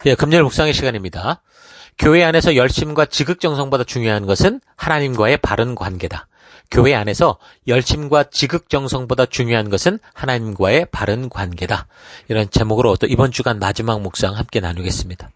예, 금요일 묵상의 시간입니다. 교회 안에서 열심과 지극정성보다 중요한 것은 하나님과의 바른 관계다. 교회 안에서 열심과 지극정성보다 중요한 것은 하나님과의 바른 관계다. 이런 제목으로 또 이번 주간 마지막 묵상 함께 나누겠습니다.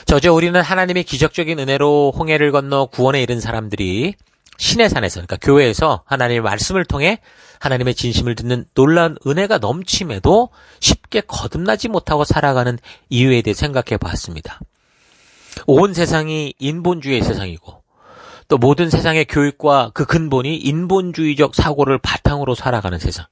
저저 우리는 하나님의 기적적인 은혜로 홍해를 건너 구원에 이른 사람들이 신의 산에서, 그러니까 교회에서 하나님의 말씀을 통해 하나님의 진심을 듣는 놀라운 은혜가 넘침에도 쉽게 거듭나지 못하고 살아가는 이유에 대해 생각해 봤습니다. 온 세상이 인본주의의 세상이고 또 모든 세상의 교육과 그 근본이 인본주의적 사고를 바탕으로 살아가는 세상.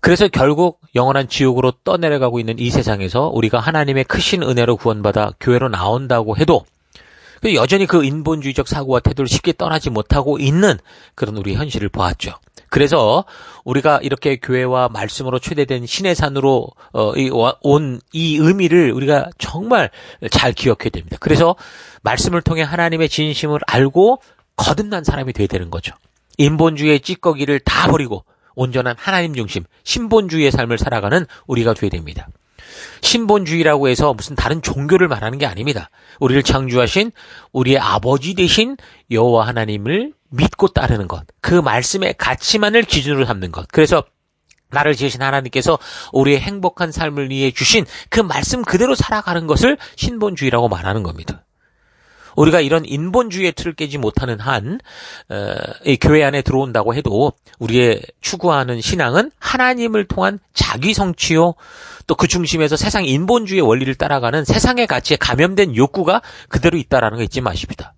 그래서 결국 영원한 지옥으로 떠내려가고 있는 이 세상에서 우리가 하나님의 크신 은혜로 구원받아 교회로 나온다고 해도 여전히 그 인본주의적 사고와 태도를 쉽게 떠나지 못하고 있는 그런 우리 현실을 보았죠. 그래서 우리가 이렇게 교회와 말씀으로 초대된 신의 산으로 온 이 의미를 우리가 정말 잘 기억해야 됩니다. 그래서 말씀을 통해 하나님의 진심을 알고 거듭난 사람이 되어야 되는 거죠. 인본주의의 찌꺼기를 다 버리고 온전한 하나님 중심, 신본주의의 삶을 살아가는 우리가 되어야 됩니다. 신본주의라고 해서 무슨 다른 종교를 말하는 게 아닙니다. 우리를 창조하신 우리의 아버지 되신 여호와 하나님을 믿고 따르는 것, 그 말씀의 가치만을 기준으로 삼는 것. 그래서 나를 지으신 하나님께서 우리의 행복한 삶을 위해 주신 그 말씀 그대로 살아가는 것을 신본주의라고 말하는 겁니다. 우리가 이런 인본주의의 틀을 깨지 못하는 한 이 교회 안에 들어온다고 해도 우리의 추구하는 신앙은 하나님을 통한 자기 성취요, 또 그 중심에서 세상 인본주의의 원리를 따라가는 세상의 가치에 감염된 욕구가 그대로 있다라는 거 잊지 마십니다.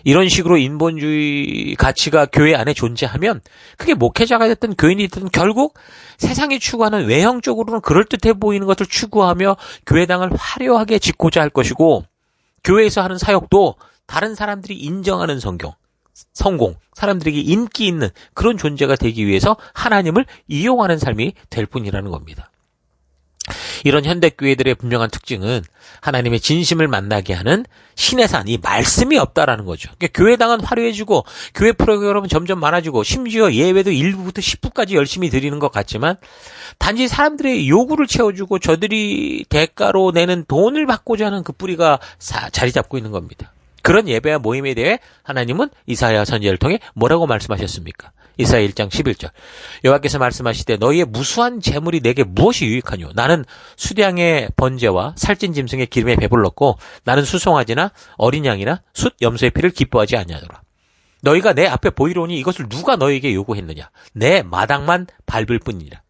이런 식으로 인본주의 가치가 교회 안에 존재하면 그게 목회자가 됐든 교인이 됐든 결국 세상이 추구하는 외형적으로는 그럴듯해 보이는 것을 추구하며 교회당을 화려하게 짓고자 할 것이고, 교회에서 하는 사역도 다른 사람들이 인정하는 성공, 사람들에게 인기 있는 그런 존재가 되기 위해서 하나님을 이용하는 삶이 될 뿐이라는 겁니다. 이런 현대교회들의 분명한 특징은 하나님의 진심을 만나게 하는 신의 산, 이 말씀이 없다라는 거죠. 그러니까 교회당은 화려해지고 교회 프로그램은 점점 많아지고 심지어 예배도 1부부터 10부까지 열심히 드리는 것 같지만 단지 사람들의 요구를 채워주고 저들이 대가로 내는 돈을 받고자 하는 그 뿌리가 자리 잡고 있는 겁니다. 그런 예배와 모임에 대해 하나님은 이사야 선지자를 통해 뭐라고 말씀하셨습니까? 이사야 1장 11절. 여호와께서 말씀하시되 너희의 무수한 재물이 내게 무엇이 유익하뇨? 나는 수량의 번제와 살찐 짐승의 기름에 배불렀고 나는 수송아지나 어린 양이나 숫 염소의 피를 기뻐하지 아니하노라. 너희가 내 앞에 보이로니 이것을 누가 너희에게 요구했느냐? 내 마당만 밟을 뿐이니라.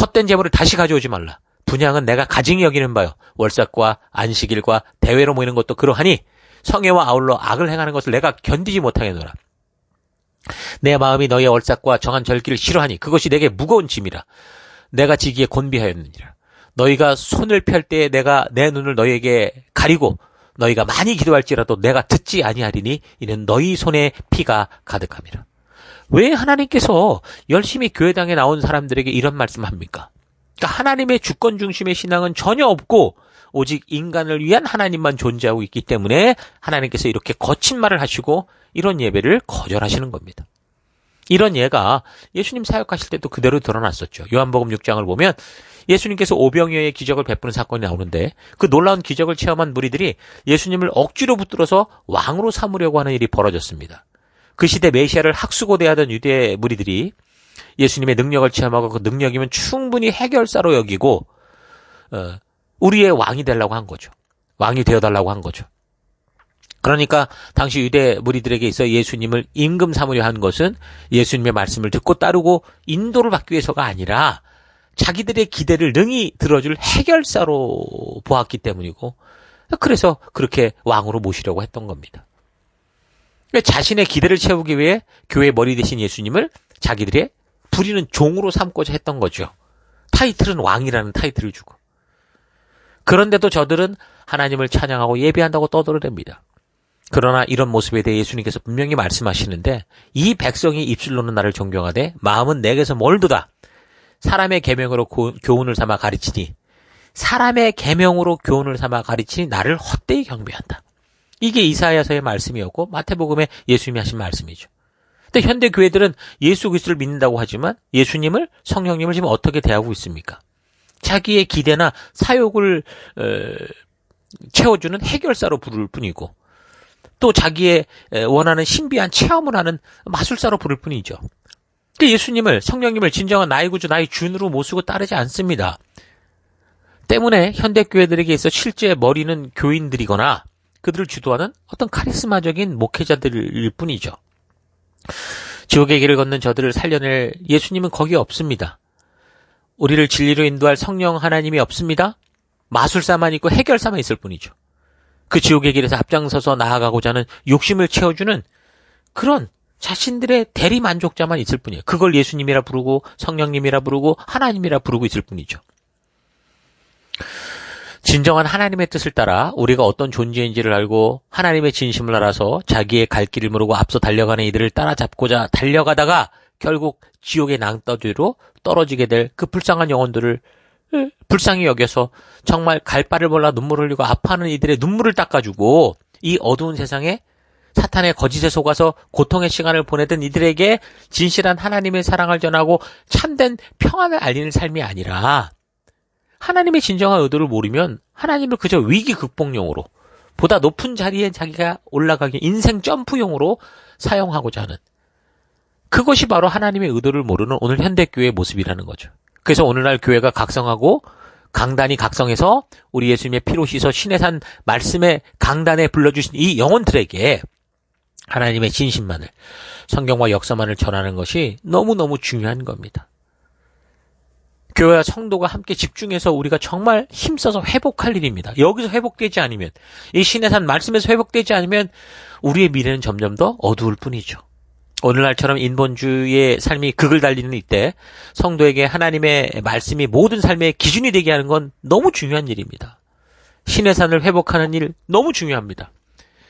헛된 재물을 다시 가져오지 말라. 분향은 내가 가증히 여기는 바요. 월삭과 안식일과 대회로 모이는 것도 그러하니 성회와 아울러 악을 행하는 것을 내가 견디지 못하겠노라. 내 마음이 너희의 월삭과 정한 절기를 싫어하니 그것이 내게 무거운 짐이라. 내가 지기에 곤비하였느니라. 너희가 손을 펼 때에 내가 내 눈을 너희에게 가리고 너희가 많이 기도할지라도 내가 듣지 아니하리니 이는 너희 손에 피가 가득함이라. 왜 하나님께서 열심히 교회당에 나온 사람들에게 이런 말씀합니까? 그러니까 하나님의 주권 중심의 신앙은 전혀 없고 오직 인간을 위한 하나님만 존재하고 있기 때문에 하나님께서 이렇게 거친 말을 하시고 이런 예배를 거절하시는 겁니다. 이런 예가 예수님 사역하실 때도 그대로 드러났었죠. 요한복음 6장을 보면 예수님께서 오병이어의 기적을 베푸는 사건이 나오는데 그 놀라운 기적을 체험한 무리들이 예수님을 억지로 붙들어서 왕으로 삼으려고 하는 일이 벌어졌습니다. 그 시대 메시아를 학수고대하던 유대 무리들이 예수님의 능력을 체험하고 그 능력이면 충분히 해결사로 여기고 우리의 왕이 되려고 한 거죠. 왕이 되어달라고 한 거죠. 그러니까 당시 유대 무리들에게 있어 예수님을 임금 삼으려 한 것은 예수님의 말씀을 듣고 따르고 인도를 받기 위해서가 아니라 자기들의 기대를 능히 들어줄 해결사로 보았기 때문이고, 그래서 그렇게 왕으로 모시려고 했던 겁니다. 자신의 기대를 채우기 위해 교회의 머리 대신 예수님을 자기들의 부리는 종으로 삼고자 했던 거죠. 타이틀은 왕이라는 타이틀을 주고. 그런데도 저들은 하나님을 찬양하고 예배한다고 떠들어댑니다. 그러나 이런 모습에 대해 예수님께서 분명히 말씀하시는데 이 백성이 입술로는 나를 존경하되 마음은 내게서 멀도다. 사람의 계명으로 교훈을 삼아 가르치니 나를 헛되이 경배한다. 이게 이사야서의 말씀이었고 마태복음에 예수님이 하신 말씀이죠. 근데 현대 교회들은 예수 그리스도를 믿는다고 하지만 예수님을, 성령님을 지금 어떻게 대하고 있습니까? 자기의 기대나 사욕을 채워주는 해결사로 부를 뿐이고 또 자기의 원하는 신비한 체험을 하는 마술사로 부를 뿐이죠. 예수님을, 성령님을 진정한 나의 구주, 나의 주인으로 모시고 따르지 않습니다. 때문에 현대교회들에게 있어 실제 머리는 교인들이거나 그들을 주도하는 어떤 카리스마적인 목회자들일 뿐이죠. 지옥의 길을 걷는 저들을 살려낼 예수님은 거기에 없습니다. 우리를 진리로 인도할 성령 하나님이 없습니다. 마술사만 있고 해결사만 있을 뿐이죠. 그 지옥의 길에서 앞장서서 나아가고자 하는 욕심을 채워주는 그런 자신들의 대리만족자만 있을 뿐이에요. 그걸 예수님이라 부르고 성령님이라 부르고 하나님이라 부르고 있을 뿐이죠. 진정한 하나님의 뜻을 따라 우리가 어떤 존재인지를 알고 하나님의 진심을 알아서 자기의 갈 길을 모르고 앞서 달려가는 이들을 따라잡고자 달려가다가 결국 지옥의 낭떠러지로 떨어지게 될 그 불쌍한 영혼들을 불쌍히 여겨서 정말 갈 바를 몰라 눈물을 흘리고 아파하는 이들의 눈물을 닦아주고 이 어두운 세상에 사탄의 거짓에 속아서 고통의 시간을 보내던 이들에게 진실한 하나님의 사랑을 전하고 참된 평안을 알리는 삶이 아니라 하나님의 진정한 의도를 모르면 하나님을 그저 위기 극복용으로 보다 높은 자리에 자기가 올라가기 인생 점프용으로 사용하고자 하는 그것이 바로 하나님의 의도를 모르는 오늘 현대교회의 모습이라는 거죠. 그래서 오늘날 교회가 각성하고 강단이 각성해서 우리 예수님의 피로 씻어 신의 산 말씀의 강단에 불러주신 이 영혼들에게 하나님의 진심만을 성경과 역사만을 전하는 것이 너무너무 중요한 겁니다. 교회와 성도가 함께 집중해서 우리가 정말 힘써서 회복할 일입니다. 여기서 회복되지 않으면 이 신의 산 말씀에서 회복되지 않으면 우리의 미래는 점점 더 어두울 뿐이죠. 오늘날처럼 인본주의의 삶이 극을 달리는 이때 성도에게 하나님의 말씀이 모든 삶의 기준이 되게 하는 건 너무 중요한 일입니다. 신의 산을 회복하는 일 너무 중요합니다.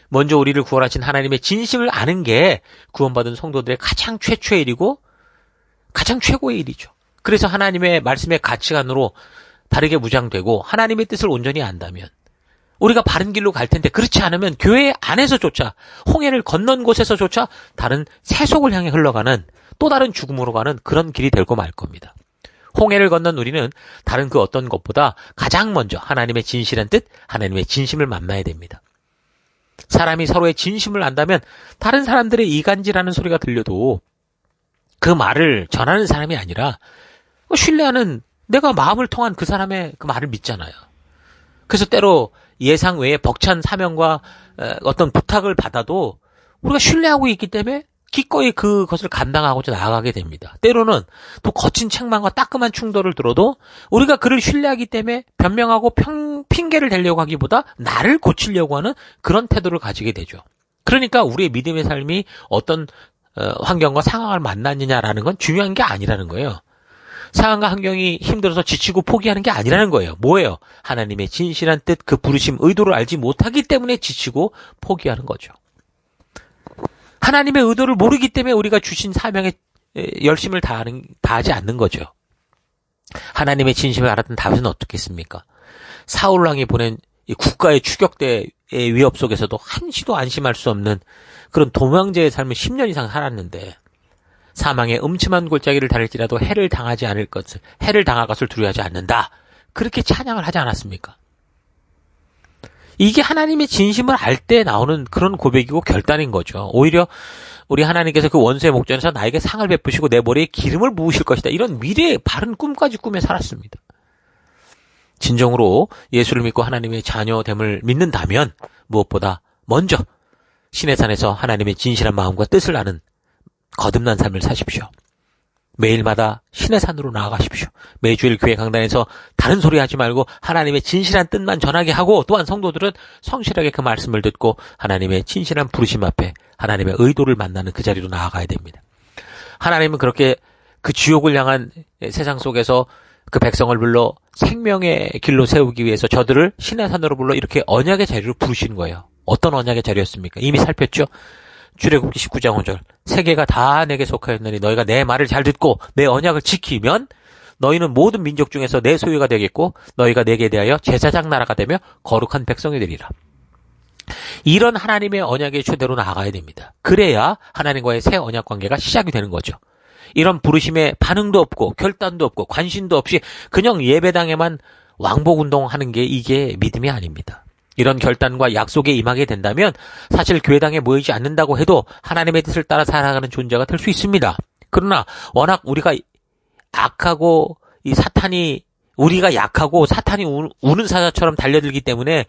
먼저 우리를 구원하신 하나님의 진심을 아는 게 구원받은 성도들의 가장 최초의 일이고 가장 최고의 일이죠. 그래서 하나님의 말씀의 가치관으로 바르게 무장되고 하나님의 뜻을 온전히 안다면 우리가 바른 길로 갈 텐데 그렇지 않으면 교회 안에서조차 홍해를 건넌 곳에서조차 다른 세속을 향해 흘러가는 또 다른 죽음으로 가는 그런 길이 되고 말 겁니다. 홍해를 건넌 우리는 다른 그 어떤 것보다 가장 먼저 하나님의 진실한 뜻, 하나님의 진심을 만나야 됩니다. 사람이 서로의 진심을 안다면 다른 사람들의 이간질하는 소리가 들려도 그 말을 전하는 사람이 아니라 신뢰하는 내가 마음을 통한 그 사람의 그 말을 믿잖아요. 그래서 때로 예상 외에 벅찬 사명과 어떤 부탁을 받아도 우리가 신뢰하고 있기 때문에 기꺼이 그것을 감당하고자 나아가게 됩니다. 때로는 또 거친 책망과 따끔한 충돌을 들어도 우리가 그를 신뢰하기 때문에 변명하고 핑계를 대려고 하기보다 나를 고치려고 하는 그런 태도를 가지게 되죠. 그러니까 우리의 믿음의 삶이 어떤 환경과 상황을 만났느냐라는 건 중요한 게 아니라는 거예요. 상황과 환경이 힘들어서 지치고 포기하는 게 아니라는 거예요. 뭐예요? 하나님의 진실한 뜻, 그 부르심, 의도를 알지 못하기 때문에 지치고 포기하는 거죠. 하나님의 의도를 모르기 때문에 우리가 주신 사명에 열심을 다하지 않는 거죠. 하나님의 진심을 알았던 다윗은 어떻겠습니까? 사울왕이 보낸 이 국가의 추격대의 위협 속에서도 한시도 안심할 수 없는 그런 도망자의 삶을 10년 이상 살았는데 사망의 음침한 골짜기를 다닐지라도 해를 당할 것을 두려워하지 않는다. 그렇게 찬양을 하지 않았습니까? 이게 하나님의 진심을 알 때 나오는 그런 고백이고 결단인 거죠. 오히려 우리 하나님께서 그 원수의 목전에서 나에게 상을 베푸시고 내 머리에 기름을 부으실 것이다. 이런 미래의 바른 꿈까지 꾸며 살았습니다. 진정으로 예수를 믿고 하나님의 자녀됨을 믿는다면 무엇보다 먼저 신의 산에서 하나님의 진실한 마음과 뜻을 아는 거듭난 삶을 사십시오. 매일마다 신의 산으로 나아가십시오. 매주일 교회 강단에서 다른 소리 하지 말고 하나님의 진실한 뜻만 전하게 하고 또한 성도들은 성실하게 그 말씀을 듣고 하나님의 진실한 부르심 앞에 하나님의 의도를 만나는 그 자리로 나아가야 됩니다. 하나님은 그렇게 그 지옥을 향한 세상 속에서 그 백성을 불러 생명의 길로 세우기 위해서 저들을 신의 산으로 불러 이렇게 언약의 자리로 부르시는 거예요. 어떤 언약의 자리였습니까? 이미 살폈죠? 출애굽기 19장 5절 세계가 다 내게 속하였느니 너희가 내 말을 잘 듣고 내 언약을 지키면 너희는 모든 민족 중에서 내 소유가 되겠고 너희가 내게 대하여 제사장 나라가 되며 거룩한 백성이 되리라. 이런 하나님의 언약의 최대로 나아가야 됩니다. 그래야 하나님과의 새 언약 관계가 시작이 되는 거죠. 이런 부르심에 반응도 없고 결단도 없고 관심도 없이 그냥 예배당에만 왕복운동하는 게 이게 믿음이 아닙니다. 이런 결단과 약속에 임하게 된다면 사실 교회당에 모이지 않는다고 해도 하나님의 뜻을 따라 살아가는 존재가 될 수 있습니다. 그러나 워낙 우리가 악하고 우리가 약하고 사탄이 우는 사자처럼 달려들기 때문에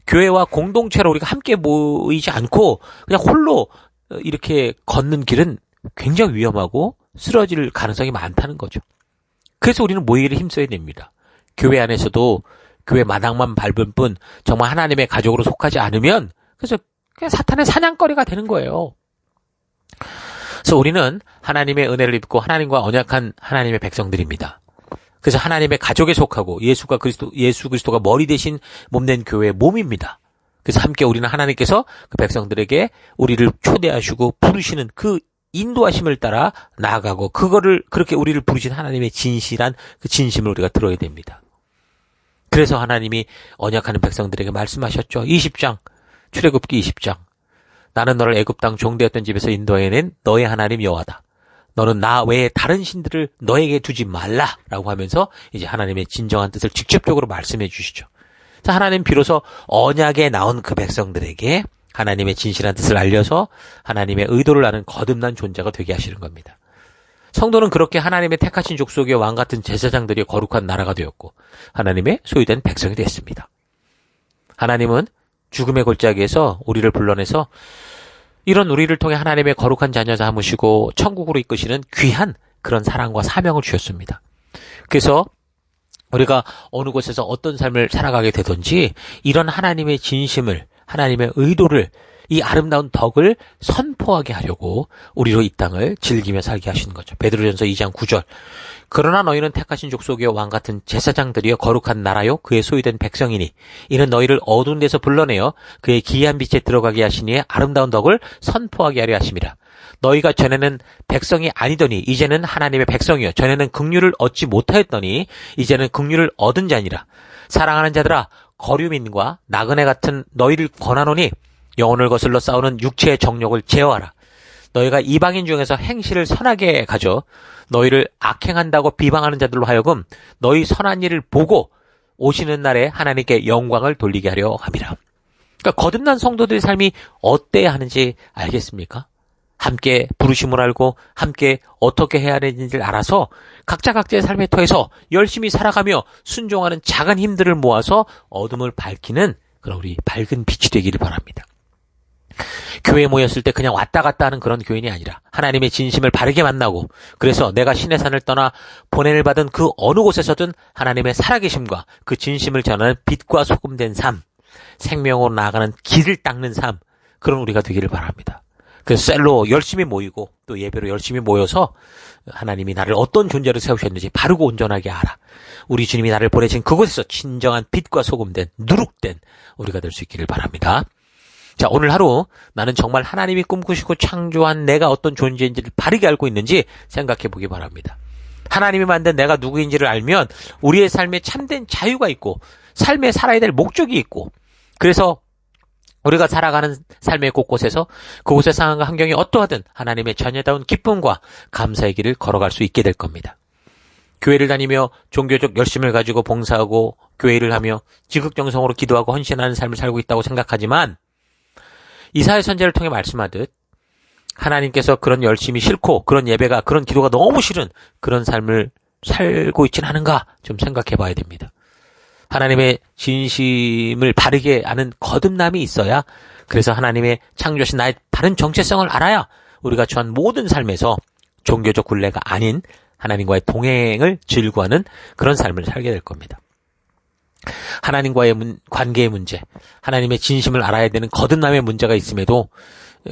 교회와 공동체로 우리가 함께 모이지 않고 그냥 홀로 이렇게 걷는 길은 굉장히 위험하고 쓰러질 가능성이 많다는 거죠. 그래서 우리는 모이기를 힘써야 됩니다. 교회 안에서도 교회 마당만 밟을 뿐 정말 하나님의 가족으로 속하지 않으면 그래서 그냥 사탄의 사냥거리가 되는 거예요. 그래서 우리는 하나님의 은혜를 입고 하나님과 언약한 하나님의 백성들입니다. 그래서 하나님의 가족에 속하고 예수 그리스도가 머리 대신 몸된 교회의 몸입니다. 그래서 함께 우리는 하나님께서 그 백성들에게 우리를 초대하시고 부르시는 그 인도하심을 따라 나아가고 그렇게 우리를 부르신 하나님의 진실한 그 진심을 우리가 들어야 됩니다. 그래서 하나님이 언약하는 백성들에게 말씀하셨죠. 20장, 출애굽기 20장. 나는 너를 애굽 땅 종되었던 집에서 인도해낸 너의 하나님 여호와다. 너는 나 외에 다른 신들을 너에게 두지 말라라고 하면서 이제 하나님의 진정한 뜻을 직접적으로 말씀해 주시죠. 자, 하나님 비로소 언약에 나온 그 백성들에게 하나님의 진실한 뜻을 알려서 하나님의 의도를 아는 거듭난 존재가 되게 하시는 겁니다. 성도는 그렇게 하나님의 택하신 족속의 왕 같은 제사장들이 거룩한 나라가 되었고 하나님의 소유된 백성이 됐습니다. 하나님은 죽음의 골짜기에서 우리를 불러내서 이런 우리를 통해 하나님의 거룩한 자녀 삼으시고 천국으로 이끄시는 귀한 그런 사랑과 사명을 주셨습니다. 그래서 우리가 어느 곳에서 어떤 삶을 살아가게 되든지 이런 하나님의 진심을, 하나님의 의도를, 이 아름다운 덕을 선포하게 하려고 우리로 이 땅을 즐기며 살게 하시는 거죠. 베드로전서 2장 9절. 그러나 너희는 택하신 족속이요 왕 같은 제사장들이요 거룩한 나라요 그의 소유된 백성이니 이는 너희를 어두운 데서 불러내어 그의 기이한 빛에 들어가게 하시니에 아름다운 덕을 선포하게 하려 하심이라. 너희가 전에는 백성이 아니더니 이제는 하나님의 백성이요 전에는 긍휼을 얻지 못하였더니 이제는 긍휼을 얻은 자니라. 사랑하는 자들아 거류민과 나그네 같은 너희를 권하노니 영혼을 거슬러 싸우는 육체의 정욕을 제어하라. 너희가 이방인 중에서 행실을 선하게 가져 너희를 악행한다고 비방하는 자들로 하여금 너희 선한 일을 보고 오시는 날에 하나님께 영광을 돌리게 하려 함이라. 그러니까 거듭난 성도들의 삶이 어때야 하는지 알겠습니까? 함께 부르심을 알고 함께 어떻게 해야 하는지를 알아서 각자의 삶의 터에서 열심히 살아가며 순종하는 작은 힘들을 모아서 어둠을 밝히는 그런 우리 밝은 빛이 되기를 바랍니다. 교회에 모였을 때 그냥 왔다 갔다 하는 그런 교인이 아니라 하나님의 진심을 바르게 만나고 그래서 내가 신의 산을 떠나 보냄을 받은 그 어느 곳에서든 하나님의 살아계심과 그 진심을 전하는 빛과 소금된 삶, 생명으로 나아가는 길을 닦는 삶, 그런 우리가 되기를 바랍니다. 그래서 셀로 열심히 모이고 또 예배로 열심히 모여서 하나님이 나를 어떤 존재로 세우셨는지 바르고 온전하게 알아. 우리 주님이 나를 보내신 그곳에서 진정한 빛과 소금된 누룩된 우리가 될 수 있기를 바랍니다. 자, 오늘 하루 나는 정말 하나님이 꿈꾸시고 창조한 내가 어떤 존재인지를 바르게 알고 있는지 생각해 보기 바랍니다. 하나님이 만든 내가 누구인지를 알면 우리의 삶에 참된 자유가 있고 삶에 살아야 될 목적이 있고 그래서 우리가 살아가는 삶의 곳곳에서 그곳의 상황과 환경이 어떠하든 하나님의 자녀다운 기쁨과 감사의 길을 걸어갈 수 있게 될 겁니다. 교회를 다니며 종교적 열심을 가지고 봉사하고 교회를 하며 지극정성으로 기도하고 헌신하는 삶을 살고 있다고 생각하지만 이사야 선지자를 통해 말씀하듯 하나님께서 그런 열심이 싫고 그런 예배가 그런 기도가 너무 싫은 그런 삶을 살고 있지는 않은가 좀 생각해 봐야 됩니다. 하나님의 진심을 바르게 아는 거듭남이 있어야 그래서 하나님의 창조하신 나의 바른 정체성을 알아야 우리가 처한 모든 삶에서 종교적 굴레가 아닌 하나님과의 동행을 즐거워하는 그런 삶을 살게 될 겁니다. 하나님과의 관계의 문제, 하나님의 진심을 알아야 되는 거듭남의 문제가 있음에도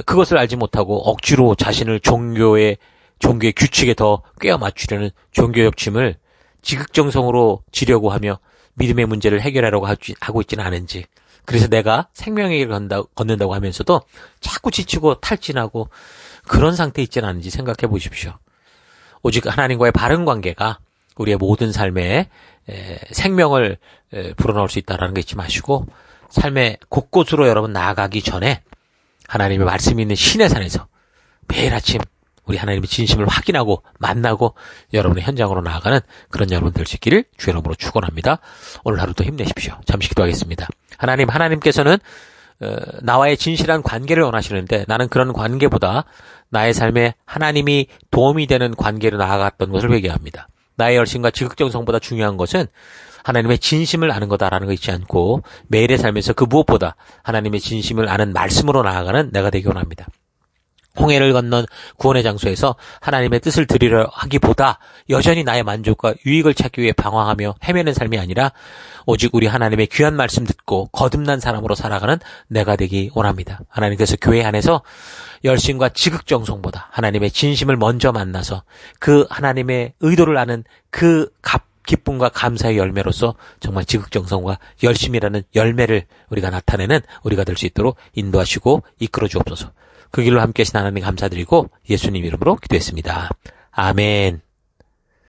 그것을 알지 못하고 억지로 자신을 종교의 규칙에 더 꿰어 맞추려는 종교적 짐을 지극정성으로 지려고 하며 믿음의 문제를 해결하려고 하고 있지는 않은지, 그래서 내가 생명의 길을 걷는다고 하면서도 자꾸 지치고 탈진하고 그런 상태에 있지는 않은지 생각해 보십시오. 오직 하나님과의 바른 관계가 우리의 모든 삶에 생명을 불어넣을 수 있다는 거 잊지 마시고 삶의 곳곳으로 여러분 나아가기 전에 하나님의 말씀이 있는 신의 산에서 매일 아침 우리 하나님의 진심을 확인하고 만나고 여러분의 현장으로 나아가는 그런 여러분 될 수 있기를 주의 이름으로 축원합니다. 오늘 하루도 힘내십시오. 잠시 기도하겠습니다. 하나님께서는 나와의 진실한 관계를 원하시는데 나는 그런 관계보다 나의 삶에 하나님이 도움이 되는 관계로 나아갔던 것을 회개합니다. 나의 열심과 지극정성보다 중요한 것은 하나님의 진심을 아는 거다라는 거 잊지 않고 매일의 삶에서 그 무엇보다 하나님의 진심을 아는 말씀으로 나아가는 내가 되기 원합니다. 홍해를 건넌 구원의 장소에서 하나님의 뜻을 들으려 하기보다 여전히 나의 만족과 유익을 찾기 위해 방황하며 헤매는 삶이 아니라 오직 우리 하나님의 귀한 말씀 듣고 거듭난 사람으로 살아가는 내가 되기 원합니다. 하나님께서 교회 안에서 열심과 지극정성보다 하나님의 진심을 먼저 만나서 그 하나님의 의도를 아는 그 기쁨과 감사의 열매로서 정말 지극정성과 열심이라는 열매를 우리가 나타내는 우리가 될 수 있도록 인도하시고 이끌어 주옵소서. 그 길로 함께 하신 하나님 감사드리고 예수님 이름으로 기도했습니다. 아멘.